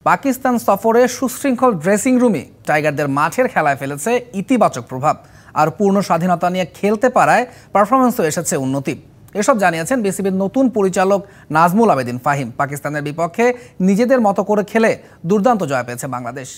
পাকিস্তান সফরে সুশৃঙ্খল ড্রেসিং রুমে টাইগারদের মাঠের খেলায় ফেলেছে ইতিবাচক প্রভাব। আর পূর্ণ স্বাধীনতা নিয়ে খেলতে পারায় পারফরমেন্সও এসেছে উন্নতি। এসব জানিয়েছেন বিসিবির নতুন পরিচালক নাজমুল আবেদিন ফাহিম। পাকিস্তানের বিপক্ষে নিজেদের মতো করে খেলে দুর্দান্ত জয় পেয়েছে বাংলাদেশ।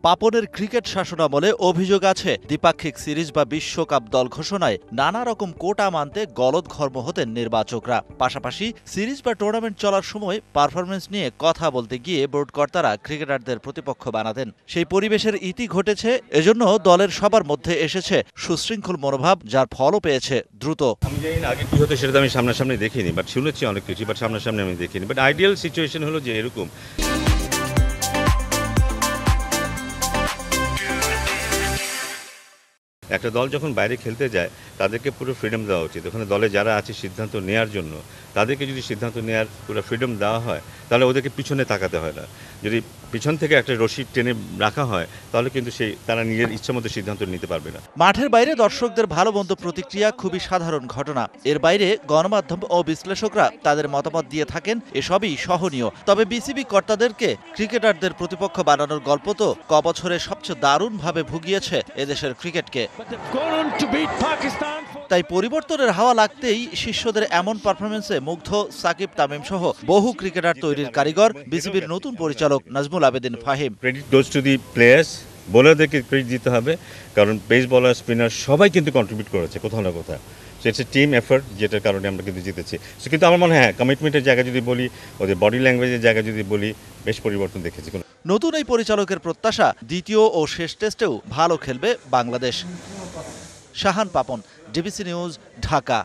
পাপনের ক্রিকেট শাসনামলে অভিযোগ আছে দ্বিপাক্ষিক সিরিজ বা বিশ্বকাপ দল ঘোষণায় নানা রকম কোটা মানতে গলদঘর্ম হতেন নির্বাচকরা। পাশাপাশি সিরিজ বা টুর্নামেন্ট চলার সময় পারফরমেন্স নিয়ে কথা বলতে গিয়ে বোর্ড কর্তারা ক্রিকেটারদের প্রতিপক্ষ বানাতেন। সেই পরিবেশের ইতি ঘটেছে, এজন্য দলের সবার মধ্যে এসেছে সুশৃঙ্খল মনোভাব, যার ফলও পেয়েছে দ্রুত। আমি জানি না আগে কি হতো সেটা আমি সামনাসামনি দেখিনি, বাট শুনেছি অনেক কিছু, বাট সামনাসামনি আমি দেখিনি। বাট আইডিয়াল সিচুয়েশন হলো যে এরকম একটা দল যখন বাইরে খেলতে যায় তাদেরকে পুরো ফ্রিডম দেওয়া উচিত। ওখানে দলে যারা আছে সিদ্ধান্ত নেওয়ার জন্য, তাদেরকে যদি সিদ্ধান্ত নেওয়ার পুরো ফ্রিডম দেওয়া হয় তাহলে ওদেরকে পিছনে তাকাতে হয় না। যদি পিছন থেকে একটা রশি টেনে রাখা হয় তাহলে কিন্তু তারা নিজের ইচ্ছা মতো সিদ্ধান্ত নিতে পারবে না। মাঠের বাইরে দর্শকদের ভালো মন্দ প্রতিক্রিয়া খুবই সাধারণ ঘটনা। এর বাইরে গণমাধ্যম ও বিশ্লেষকরা তাদের মতামত দিয়ে থাকেন, এসবই সহনীয়। তবে বিসিবি কর্তাদেরকে ক্রিকেটারদের প্রতিপক্ষ বানানোর গল্প তো কবছরে সবচেয়ে দারুণভাবে ভুগিয়েছে এদেশের ক্রিকেটকে। তাই পরিবর্তনের হাওয়া লাগতেই শিষ্যদের এমন পারফরমেন্সে মুগ্ধ সাকিব, তামিম সহ বহু ক্রিকেটার তৈরির কারিগর বিসিবির নতুন পরিচালক Nazmul Abedin Fahim. Credit goes to the players, বোলারদেরকে ক্রেডিট দিতে হবে, কারণ পেস বলার, স্পিনার সবাই কিন্তু কন্ট্রিবিউট করেছে কোথাও না কোথাও। সেটা টিম এফোর্ট, যেটার কারণে আমরা কিন্তু জিতেছি। কিন্তু আমার মনে হয় কমিটমেন্টের জায়গা যদি বলি, ওদের বডি ল্যাঙ্গুয়েজের জায়গা যদি বলি, বেশ পরিবর্তন দেখেছি। নতুন এই পরিচালকের প্রত্যাশা দ্বিতীয় ও শেষ টেস্টেও ভালো খেলবে বাংলাদেশ। Shahan Papon, DBC news, Dhaka.